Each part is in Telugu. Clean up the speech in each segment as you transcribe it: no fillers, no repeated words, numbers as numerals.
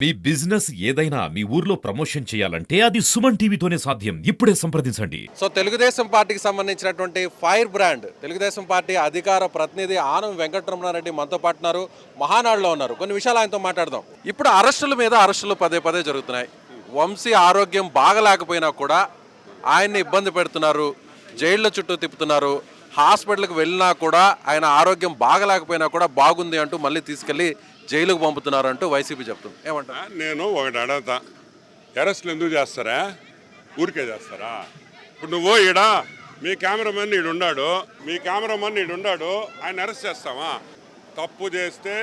మీ బిజినెస్ ఏదైనా మీ ఊర్లో ప్రమోషన్ చేయాలంటే అది సుమన్ టీవీతోనే సాధ్యం. ఇప్పుడే సంప్రదించండి. సో తెలుగుదేశం పార్టీకి సంబంధించినటువంటి ఫైర్ బ్రాండ్ తెలుగుదేశం పార్టీ అధికార ప్రతినిధి ఆనం వెంకటరమణారెడ్డి మనతో పాటు ఉన్నారు. మహానాడులో ఉన్నారు. కొన్ని విషయాలు ఆయనతో మాట్లాడదాం. ఇప్పుడు అరెస్టుల మీద అరెస్టులు పదే పదే జరుగుతున్నాయి. వంశీ ఆరోగ్యం బాగలేకపోయినా కూడా ఆయన్ని ఇబ్బంది పెడుతున్నారు. జైళ్ళ చుట్టూ తిప్పుతున్నారు. హాస్పిటల్కి వెళ్ళినా కూడా ఆయన ఆరోగ్యం బాగలేకపోయినా కూడా బాగుంది అంటూ మళ్ళీ తీసుకెళ్లి జైలుకు పంపుతున్నారు అంటూ వైసీపీ చెప్తుంది. ఏమంటారు? నేను ఒకటి అడగతా, అరెస్టులు ఎందుకు చేస్తారా? ఊరికే చేస్తారా? ఇప్పుడు నువ్వు ఈడ మీ కెమెరామెన్ ఈడున్నాడు, ఆయన అరెస్ట్ చేస్తావా? తప్పు చేస్తే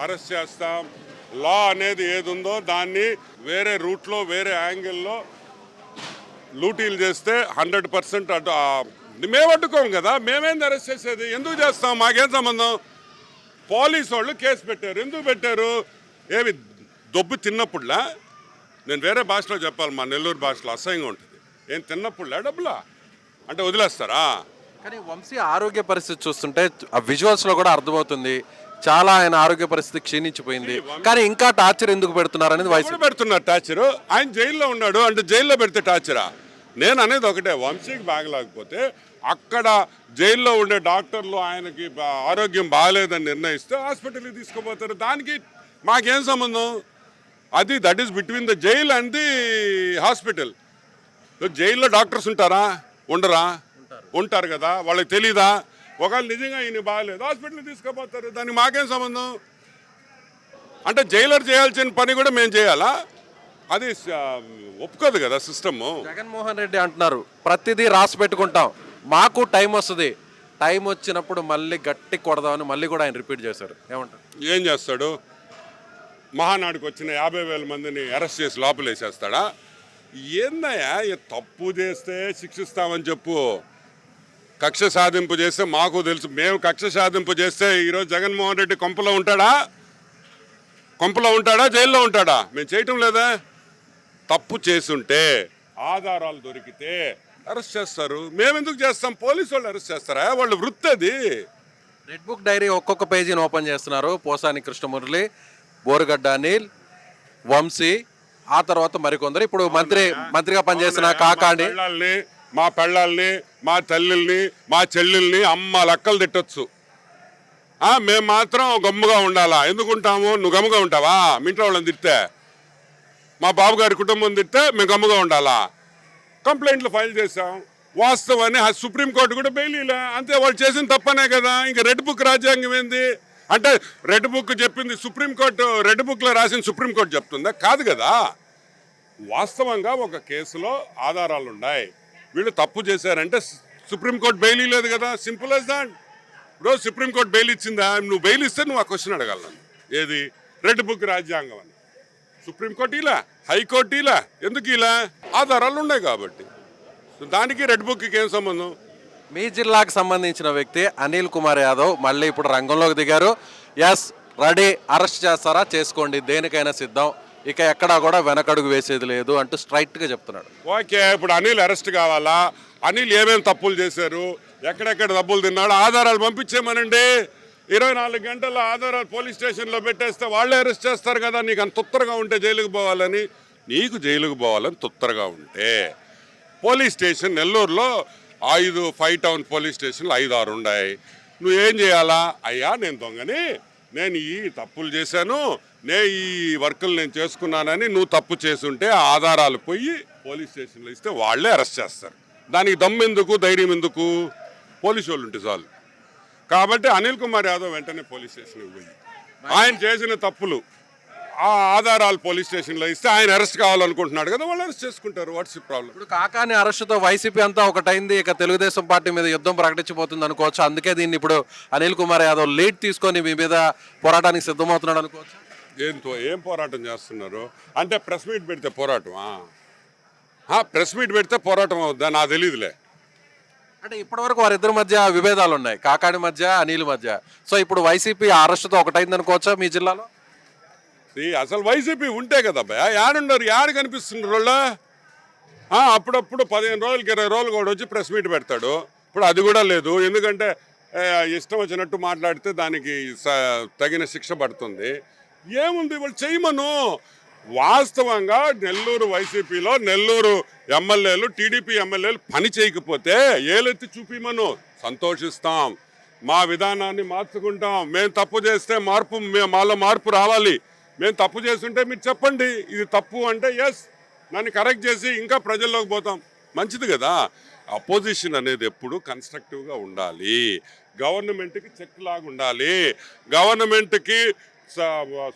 అరెస్ట్ చేస్తాం. లా అనేది ఏది ఉందో దాన్ని వేరే రూట్లో వేరే యాంగిల్లో లూటీలు చేస్తే 100% అటు మేము అడ్డుకోము కదా. మేమేంది అరెస్ట్ చేసేది? ఎందుకు చేస్తాం? మాకేం సంబంధం? పోలీసు వాళ్ళు కేసు పెట్టారు. ఎందుకు పెట్టారు? ఏమి దొబ్బు తిన్నప్పుడులా? నేను వేరే భాషలో చెప్పాలి, మా నెల్లూరు భాషలో అసహ్యంగా ఉంటుంది. ఏం తిన్నప్పుడులా డబ్బులా అంటే వదిలేస్తారా? కానీ వంశీ ఆరోగ్య పరిస్థితి చూస్తుంటే ఆ విజువల్స్లో కూడా అర్థమవుతుంది, చాలా ఆయన ఆరోగ్య పరిస్థితి క్షీణించిపోయింది. కానీ ఇంకా టార్చర్ ఎందుకు పెడుతున్నారు అనేది వైసీపీ పెడుతున్నారు. టార్చరు ఆయన జైల్లో ఉన్నాడు అంటే జైల్లో పెడితే టార్చరా? నేను అనేది ఒకటే, వంశీకి బాగలేకపోతే అక్కడ జైల్లో ఉండే డాక్టర్లు ఆయనకి ఆరోగ్యం బాగాలేదని నిర్ణయిస్తే హాస్పిటల్కి తీసుకుపోతారు. దానికి మాకేం సంబంధం? అది that is between the jail and the hospital. జైల్లో డాక్టర్స్ ఉంటారా? ఉండరా? ఉంటారు కదా. వాళ్ళకి తెలీదా? ఒకవేళ నిజంగా ఈయన బాగాలేదు హాస్పిటల్కి తీసుకుపోతారు. దానికి మాకేం సంబంధం? అంటే జైలర్ చేయాల్సిన పని కూడా మేము చేయాలా? అది ఒప్పుకోదు కదా సిస్టమ్. జగన్మోహన్ రెడ్డి అంటున్నారు ప్రతిదీ రాసి పెట్టుకుంటాం, మాకు టైం వస్తుంది, టైం వచ్చినప్పుడు మళ్ళీ గట్టి కొడదామని మళ్ళీ కూడా ఆయన రిపీట్ చేశారు. ఏమంటారు? ఏం చేస్తాడు? మహానాడుకు వచ్చిన 50,000 మందిని అరెస్ట్ చేసి లోపలేసేస్తాడా? ఏందయ్యా, తప్పు చేస్తే శిక్షిస్తామని చెప్పు. కక్ష సాధింపు చేస్తే మాకు తెలుసు. మేము కక్ష సాధింపు చేస్తే ఈరోజు జగన్మోహన్ రెడ్డి కొంపలో ఉంటాడా జైల్లో ఉంటాడా? మేము చేయటం లేదా? తప్పు చేసుంటే ఆధారాలు దొరికితే అరెస్ట్ చేస్తారు. మేమెందుకు చేస్తాం? పోలీసు వాళ్ళు అరెస్ట్ చేస్తారా? వాళ్ళ వృత్తి అది. రెడ్ బుక్ డైరీ ఒక్కొక్క పేజీని ఓపెన్ చేస్తున్నారు. పోసాని కృష్ణమురళి, బోరుగడ్డ అనిల్, వంశీ, ఆ తర్వాత మరికొందరు. ఇప్పుడు మంత్రిగా పనిచేసిన కాకాని, మా పెళ్ళాలని, మా తల్లిల్ని, మా చెల్లెల్ని అమ్మ లెక్కలు తిట్టొచ్చు. మేము మాత్రం గమ్ముగా ఉండాలా? ఎందుకుంటాము? నువ్వు గమ్ముగా ఉంటావా? మీ ఇంట్లో వాళ్ళని తిడితే, మా బాబు గారి కుటుంబం తిడితే మేము గమ్ముగా ఉండాలా? కంప్లైంట్లు ఫైల్ చేశాం. వాస్తవాన్ని సుప్రీంకోర్టు కూడా బెయిలీలా. అంతే, వాళ్ళు చేసిన తప్పనే కదా. ఇంకా రెడ్ బుక్ రాజ్యాంగం ఏంది అంటే రెడ్ బుక్ చెప్పింది సుప్రీంకోర్టు, రెడ్ బుక్లో రాసిన సుప్రీంకోర్టు చెప్తుందా? కాదు కదా. వాస్తవంగా ఒక కేసులో ఆధారాలు ఉన్నాయి, వీళ్ళు తప్పు చేశారంటే సుప్రీంకోర్టు బెయిల్ లేదు కదా. Simple as that. ఇప్పుడు సుప్రీంకోర్టు బెయిల్ ఇచ్చిందా? నువ్వు బెయిల్ ఇస్తే నువ్వు ఆ క్వశ్చన్ అడగలను. ఏది? రెడ్ బుక్ రాజ్యాంగం అని. సుప్రీంకోర్టు ఇలా, హైకోర్టు ఇలా. ఎందుకు ఇలా? ఆధారాలు ఉన్నాయి కాబట్టి. దానికి రెడ్ బుక్కి ఏం సంబంధం? మీ జిల్లాకు సంబంధించిన వ్యక్తి అనిల్ కుమార్ యాదవ్ మళ్ళీ ఇప్పుడు రంగంలోకి దిగారు. ఎస్, రెడీ, అరెస్ట్ చేస్తారా చేసుకోండి, దేనికైనా సిద్ధం, ఇక ఎక్కడా కూడా వెనకడుగు వేసేది లేదు అంటూ స్ట్రైట్గా చెప్తున్నాడు. ఓకే, ఇప్పుడు అనిల్ అరెస్ట్ కావాలా? అనిల్ ఏమేమి తప్పులు చేశారు, ఎక్కడెక్కడ డబ్బులు తిన్నాడు, ఆధారాలు పంపించేమనండి. 24 గంటల ఆధారాలు పోలీస్ స్టేషన్లో పెట్టేస్తే వాళ్ళే అరెస్ట్ చేస్తారు కదా. నీకు అంత తొత్తరగా ఉంటే జైలుకు పోవాలని, నీకు జైలుకు పోవాలని తొత్తరగా ఉంటే పోలీస్ స్టేషన్ నెల్లూరులో 5 టౌన్ పోలీస్ స్టేషన్లు 5-6 ఉన్నాయి. నువ్వేం చేయాలా? అయ్యా, నేను దొంగని, నేను ఈ తప్పులు చేశాను, ఈ వర్కులు నేను చేసుకున్నానని నువ్వు తప్పు చేసుంటే ఆధారాలు పోయి పోలీస్ స్టేషన్లో ఇస్తే వాళ్ళే అరెస్ట్ చేస్తారు. దానికి దమ్మెందుకు, ధైర్యం ఎందుకు? పోలీసు వాళ్ళు ఉంటే చాలు. కాబట్టి అనిల్ కుమార్ యాదవ్ వెంటనే పోలీస్ స్టేషన్కి పోయి ఆయన చేసిన తప్పులు ఆ ఆధారాలు పోలీస్ స్టేషన్లో ఇస్తే ఆయన అరెస్ట్ కావాలనుకుంటున్నాడు కదా, వాళ్ళు అరెస్ట్ చేసుకుంటారు. What's the problem? ఇప్పుడు కాకాని అరెస్టుతో వైసీపీ అంతా ఒకటైంది, ఇక తెలుగుదేశం పార్టీ మీద యుద్ధం ప్రకటించబోతుంది అనుకోవచ్చు. అందుకే దీన్ని ఇప్పుడు అనిల్ కుమార్ యాదవ్ లీడ్ తీసుకొని మీ మీద పోరాటానికి సిద్ధమవుతున్నాడు అనుకోవచ్చు. ఏం పోరాటం చేస్తున్నారు అంటే ప్రెస్ మీట్ పెడితే పోరాటమా? ప్రెస్ మీట్ పెడితే పోరాటం అవుద్దా? నాకు తెలియదులే. అంటే ఇప్పటివరకు వారిద్దరి మధ్య విభేదాలు ఉన్నాయి, కాకాని మధ్య, అనిల్ మధ్య. సో ఇప్పుడు వైసీపీ అరెస్టుతో ఒకటైంది అనుకోవచ్చా మీ జిల్లాలో? అసలు వైసీపీ ఉంటే కదా భయ, యాడున్నారు, యాడు కనిపిస్తున్నారు వాళ్ళ? అప్పుడప్పుడు 15 రోజులకి 20 రోజులు కూడా వచ్చి ప్రెస్ మీట్ పెడతాడు. ఇప్పుడు అది కూడా లేదు. ఎందుకంటే ఇష్టం వచ్చినట్టు మాట్లాడితే దానికి తగిన శిక్ష పడుతుంది. ఏముంది, వాళ్ళు చేయమను. వాస్తవంగా నెల్లూరు వైసీపీలో నెల్లూరు ఎమ్మెల్యేలు టీడీపీ ఎమ్మెల్యేలు పని చేయకపోతే ఏలెత్తి చూపిమను, సంతోషిస్తాం. మా విధానాన్ని మార్చుకుంటాం. మేము తప్పు చేస్తే మాలో మార్పు రావాలి. మేము తప్పు చేస్తుంటే మీరు చెప్పండి ఇది తప్పు అంటే ఎస్, నన్ను కరెక్ట్ చేసి ఇంకా ప్రజల్లోకి పోతాం. మంచిది కదా. అపోజిషన్ అనేది ఎప్పుడు కన్స్ట్రక్టివ్గా ఉండాలి. గవర్నమెంట్కి చెక్ లాగా ఉండాలి. గవర్నమెంట్కి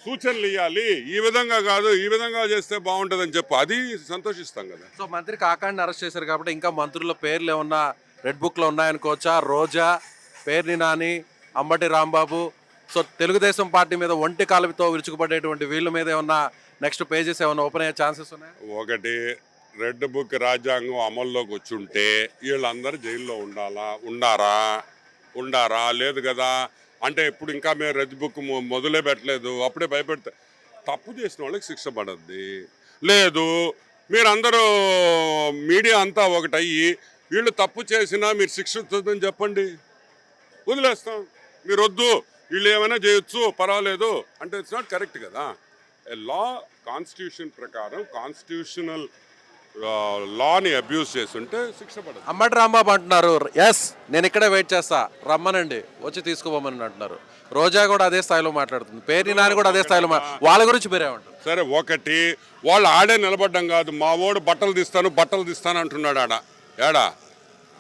సూచనలు ఇవ్వాలి. ఈ విధంగా కాదు, ఈ విధంగా చేస్తే బాగుంటుందని చెప్పు, అది సంతోషిస్తాం కదా. సో మంత్రి కాకాణిని అరెస్ట్ చేశారు కాబట్టి ఇంకా మంత్రుల పేర్లు ఏమన్నా రెడ్ బుక్లో ఉన్నాయనుకోవచ్చా? రోజా, పేర్ని నాని, అంబటి రాంబాబు, సో తెలుగుదేశం పార్టీ మీద ఒంటి కాలుతో విరుచుకుపడేటువంటి వీళ్ళ మీద ఏమన్నా నెక్స్ట్ పేజెస్ ఏమన్నా ఓపెన్ అయ్యే ఛాన్సెస్ ఉన్నాయి? ఒకటి, రెడ్ బుక్ రాజ్యాంగం అమల్లోకి వచ్చుంటే వీళ్ళందరూ జైల్లో ఉండారా? లేదు కదా. అంటే ఇప్పుడు ఇంకా మేము రెడ్ బుక్ మొదలే పెట్టలేదు, అప్పుడే భయపెడతా. తప్పు చేసిన వాళ్ళకి శిక్ష పడద్ది. లేదు, మీరందరూ మీడియా అంతా ఒకటయ్యి వీళ్ళు తప్పు చేసినా మీరు శిక్ష వస్తుందని చెప్పండి, వదిలేస్తాం. మీరు వద్దు, వీళ్ళు ఏమైనా చేయొచ్చు పర్వాలేదు అంటే ఇట్స్ నాట్ కరెక్ట్ కదా. లా, కాన్స్టిట్యూషన్ ప్రకారం కాన్స్టిట్యూషనల్ లాని అబ్యూస్ చేస్తుంటే శిక్ష పడదు. అంబటి రాంబాబు అంటున్నారు ఎస్ నేను ఇక్కడే వెయిట్ చేస్తా, రమ్మనండి వచ్చి తీసుకుపోమని అంటున్నారు. రోజా కూడా అదే స్థాయిలో మాట్లాడుతుంది, పేర్ని నాని కూడా అదే స్థాయిలో వాళ్ళ గురించి మీరేమంటారు? సరే, ఒకటి, వాళ్ళు ఆడే నిలబడ్డం కాదు. మా వాడు బట్టలు తీస్తాను అంటున్నాడు. ఏడా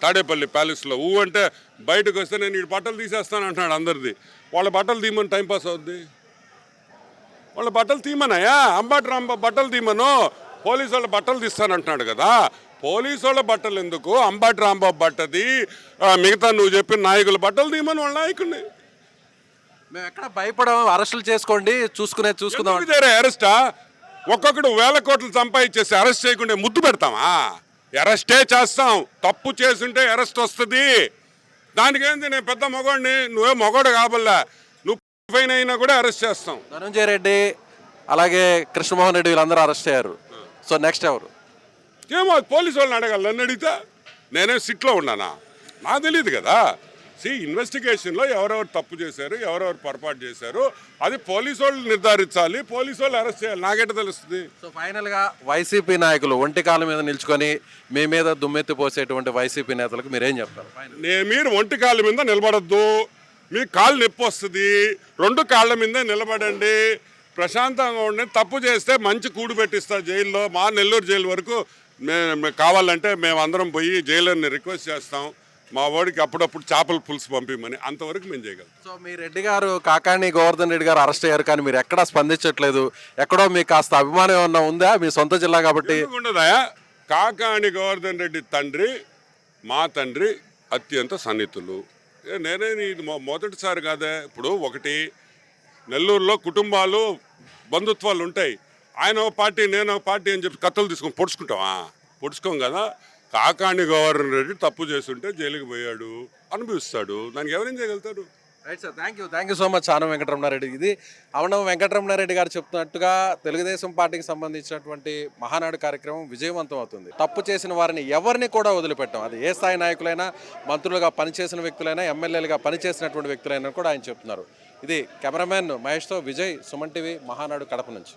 తాడేపల్లి ప్యాలెస్లో అంటే బయటకు వస్తే నేను ఈ బట్టలు తీసేస్తాను అంటున్నాడు అందరిది. వాళ్ళ బట్టలు తీయమని టైంపాస్ అవుద్ది. వాళ్ళ బట్టలు తీయమన్నాయా? అంబటి రాంబాబు బట్టలు తీయమను, పోలీసు వాళ్ళ బట్టలు తీస్తానంటున్నాడు కదా. పోలీసు వాళ్ళ బట్టలు ఎందుకు? అంబటి రాంబాబు బట్టది, మిగతా నువ్వు చెప్పిన నాయకుల బట్టలు తీయమని వాళ్ళ నాయకుడిని. మేము ఎక్కడ భయపడం, అరెస్టులు చేసుకోండి, చూసుకుందాం. అరెస్టా? ఒక్కొక్కడు 1000 కోట్లు సంపాదించేసి అరెస్ట్ చేయకుండా ముద్దు పెడతామా? అరెస్టే చేస్తాం. తప్పు చేసుంటే అరెస్ట్ వస్తుంది. దానికేంది, నేను పెద్ద మగవాడిని, నువ్వే మగవాడు కాబల్లా, నువ్వు ఫైన్ అయినా కూడా అరెస్ట్ చేస్తాం. ధనంజయ రెడ్డి అలాగే కృష్ణమోహన్ రెడ్డి వీళ్ళందరూ అరెస్ట్ అయ్యారు. సో నెక్స్ట్ ఎవరు? ఏమో పోలీసు వాళ్ళని అడగాలి. నన్ను అడిగితే నేనే సిట్లో ఉన్నానా? నాకు తెలియదు కదా. ఇన్వెస్టిగేషన్లో ఎవరెవరు తప్పు చేశారు, ఎవరెవరు పొరపాటు చేశారు, అది పోలీసు వాళ్ళు నిర్ధారించాలి. పోలీసు వాళ్ళు అరెస్ట్ చేయాలి. నాకెట తెలుస్తుంది? సో ఫైనల్గా వైసీపీ నాయకులు ఒంటి కాళ్ళ మీద నిల్చుకొని మీ మీద దుమ్మెత్తి పోసేటువంటి వైసీపీ నేతలకు మీరేం చెప్తారు? మీరు ఒంటి కాళ్ళ మీద నిలబడద్దు, మీ కాళ్ళు నొప్పి వస్తుంది. 2 కాళ్ళ మీదే నిలబడండి, ప్రశాంతంగా ఉండండి. తప్పు చేస్తే మంచి కూడు పెట్టిస్తా జైల్లో. మా నెల్లూరు జైలు వరకు కావాలంటే మేమందరం పోయి జైలర్ని రిక్వెస్ట్ చేస్తాం, మా వాడికి అప్పుడప్పుడు చేపల పులుసు పంపిమని. అంతవరకు మేము చేయగలం. సో మీ రెడ్డి గారు, కాకాణి గోవర్ధన్ రెడ్డి గారు అరెస్ట్ అయ్యారు, కానీ మీరు ఎక్కడా స్పందించట్లేదు. ఎక్కడో మీకు కాస్త అభిమానం ఏమన్నా ఉందా? మీ సొంత జిల్లా కాబట్టి. ఉండదా? కాకాణి గోవర్ధన్ రెడ్డి తండ్రి మా తండ్రి అత్యంత సన్నిహితులు. నేనే ఇది మొదటిసారి కాదే. ఇప్పుడు ఒకటి, నెల్లూరులో కుటుంబాలు బంధుత్వాలు ఉంటాయి. ఆయన ఒక పార్టీ, నేను ఒక పార్టీ అని చెప్పి కత్తులు తీసుకొని పొడుచుకోం కదా. కాకాణి గోవర్ధన్ రెడ్డి తప్పు చేస్తుంటే జైలుకి పోయాడు, అనుభవిస్తాడు. దానికి ఎవరేం చేయగలుగుతారు? Right sir, thank you so much Anam Venkataramanareddy. ఇది అవనం వెంకటరమణారెడ్డి గారు చెప్తున్నట్టుగా తెలుగుదేశం పార్టీకి సంబంధించినటువంటి మహానాడు కార్యక్రమం విజయవంతం అవుతుంది. తప్పు చేసిన వారిని ఎవరిని కూడా వదిలిపెట్టాం. అది ఏ స్థాయి నాయకులైనా, మంత్రులుగా పనిచేసిన వ్యక్తులైనా, ఎమ్మెల్యేలుగా పనిచేసినటువంటి వ్యక్తులైనా కూడా ఆయన చెప్తున్నారు. ఇది కెమెరామెన్ మహేష్తో విజయ్, సుమన్ టీవీ, మహానాడు కడప నుంచి.